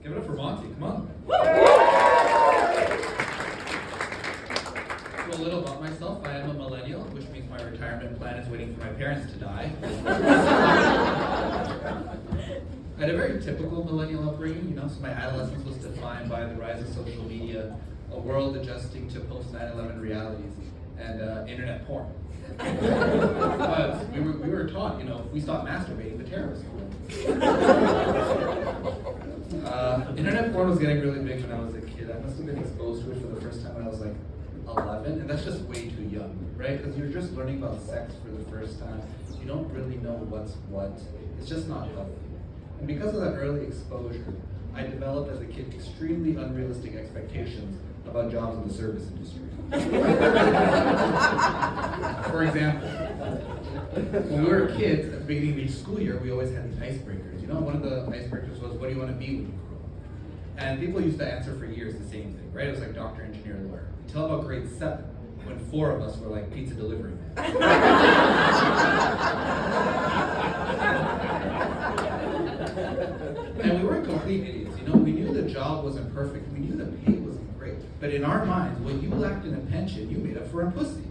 Give it up for Monty, come on. So a little about myself, I am a millennial, which means my retirement plan is waiting for my parents to die. I had a very typical millennial upbringing, so my adolescence was defined by the rise of social media, a world adjusting to post-9/11 realities, and internet porn. But we were taught, if we stop masturbating, the terrorists will win. Internet porn was getting really big when I was a kid. I must have been exposed to it for the first time when I was like 11, and that's just way too young, right? Because you're just learning about sex for the first time. You don't really know what's what. It's just not healthy. And because of that early exposure, I developed as a kid extremely unrealistic expectations about jobs in the service industry. For example, when we were kids, at the beginning of each school year, we always had these icebreakers. One of the icebreakers was, what do you want to be when you grow up? And people used to answer for years the same thing, right? It was like doctor, engineer, lawyer. Until about grade 7, when 4 of us were like pizza delivery men. And we weren't complete idiots, we knew the job wasn't perfect, we knew the pay wasn't great. But in our minds, when you lacked in a pension, you made up for a pussy.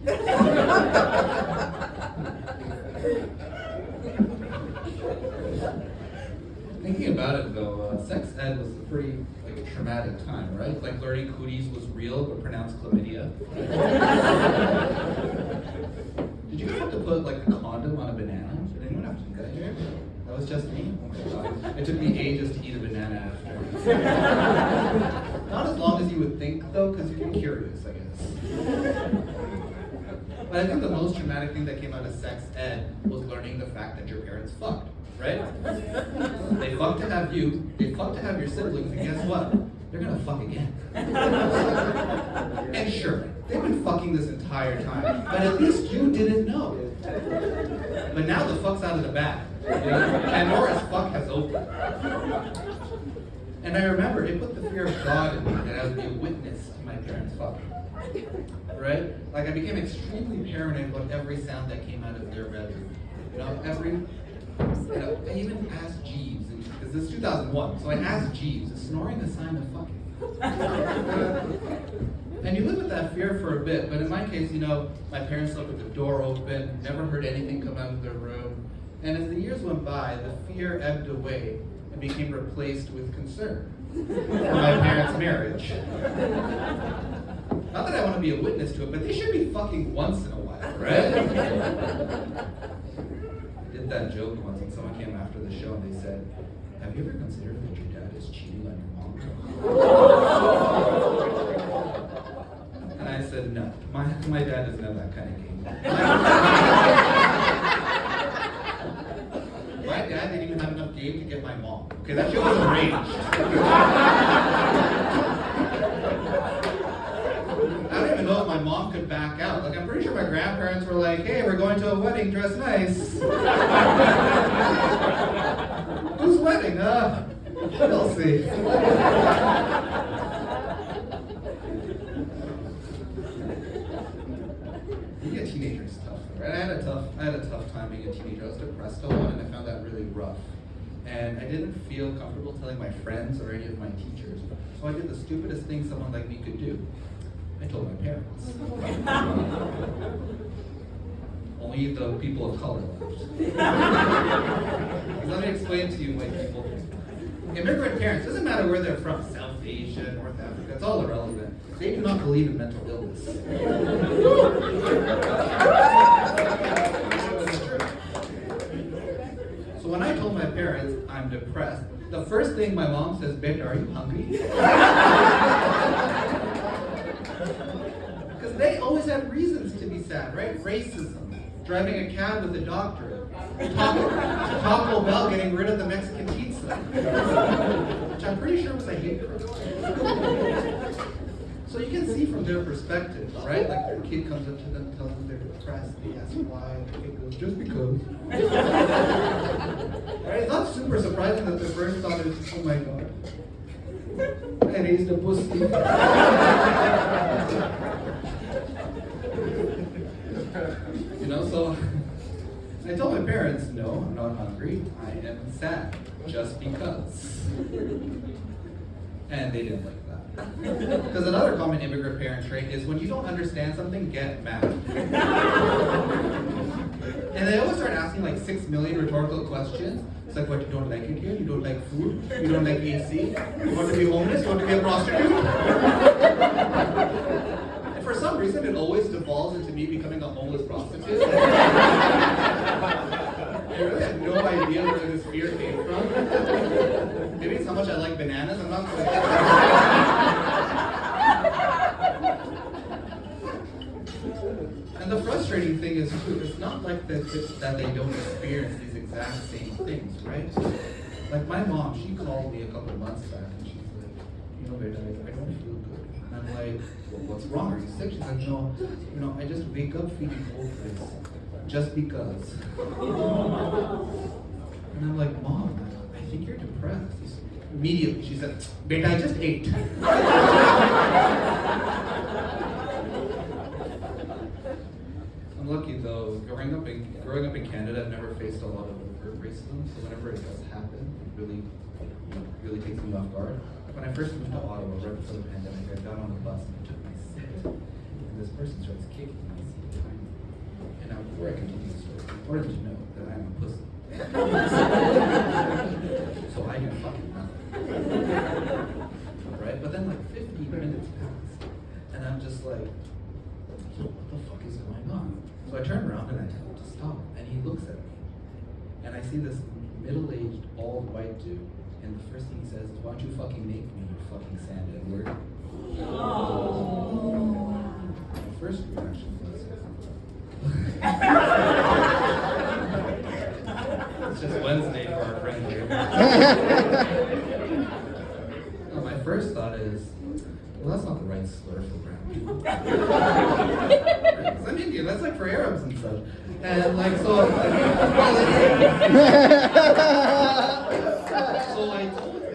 Thinking about it though, sex ed was a pretty traumatic time, right? Like learning cooties was real but pronounced chlamydia. Did you guys have to put a condom on a banana? Did anyone have to do that here? That was just me? Oh my god. It took me ages to eat a banana after. Not as long as you would think though, because you're curious, I guess. But I think the most traumatic thing that came out of sex ed was learning the fact that your parents fucked, right? They fucked to have you, they fucked to have your siblings, and guess what? They're gonna fuck again. And sure, they've been fucking this entire time, but at least you didn't know. But now the fuck's out of the bag. Pandora's fuck has opened. And I remember it put the fear of God in me that I would be a witness to my parents fucking. Right? I became extremely paranoid about every sound that came out of their bedroom. I even asked Jeeves, because this is 2001, so I asked Jeeves, is snoring a sign of fucking? And you live with that fear for a bit, but in my case, my parents slept with the door open, never heard anything come out of their room. And as the years went by, the fear ebbed away and became replaced with concern for my parents' marriage. Not that I want to be a witness to it, but they should be fucking once in a while, right? I did that joke once and someone came after the show and they said, have you ever considered that your dad is cheating on your mom? And I said, no, my dad doesn't have that kind of game. My dad didn't even have enough game to get my mom. Okay, that shit was arranged. I don't even know if my mom could back out. I'm pretty sure my grandparents were like, hey, we're going to a wedding, dress nice. Whose wedding? We'll see. Being a teenager is tough, right? I had a tough time being a teenager. I was depressed a lot, and I found that really rough. And I didn't feel comfortable telling my friends or any of my teachers. So I did the stupidest thing someone like me could do. I told my parents. Only the people of color left. Let me explain to you white people. Immigrant parents, doesn't matter where they're from, South Asia, North Africa, it's all irrelevant. They do not believe in mental illness. So when I told my parents I'm depressed, the first thing my mom says, bitch, are you hungry? Because they always have reasons to be sad, right? Racism, driving a cab with a doctor, Taco Bell getting rid of the Mexican pizza, which I'm pretty sure was a hate crime. So you can see from their perspective, right? Their kid comes up to them, tells them they're depressed, they ask why, and the kid goes, just because. Right? It's not super surprising that their first thought is, oh my god, I raised a pussy. So I told my parents, no, I'm not hungry, I am sad, just because. And they didn't like that. Because another common immigrant parent trait is when you don't understand something, get mad. And they always start asking like 6 million rhetorical questions. It's like, what, you don't like it here? You don't like food? You don't like AC? You want to be homeless? You want to be a prostitute? And for some reason, it always devolves into me becoming a homeless prostitute. I really had no idea where this fear came from. Maybe it's how much I like bananas. I'm not quite sure. And the frustrating thing is, too, it's not like that they don't experience these exact same things, right? Like my mom, she called me a couple months back and she's like, you know, Beta, I don't feel good. And I'm like, well, what's wrong? Are you sick? She's like, no, I just wake up feeling hopeless. Just because. And I'm like, Mom, I think you're depressed. Immediately, she said, Beta, I just ate. I'm lucky though. Growing up in Canada, I've never faced a lot of overt racism. So whenever it does happen, it really takes me off guard. When I first moved to Ottawa, right before the pandemic, I got on the bus and I took my seat, and this person starts kicking my seat behind me. And now, before I continue the story, it's important to know that I'm a pussy. So I can fucking nothing. Right? But then like 15 minutes pass, and I'm just like, yo, what the fuck is going on? So I turn around and I tell him to stop, and he looks at me. And I see this middle-aged, bald white dude, and the first thing he says is, why don't you fucking make me, you fucking sand N-word? Oh. My first reaction was, it's just Wednesday for our friend here. No, my first thought is, well, that's not the right slur for brown people. I'm Indian, that's like for Arabs and such. And like, so I told him.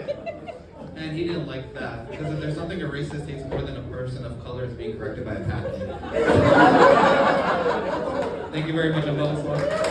And he didn't like that. Because if there's something a racist hates more than a person of color, it's being corrected by a package. Thank you very much, Dhawal Selarka.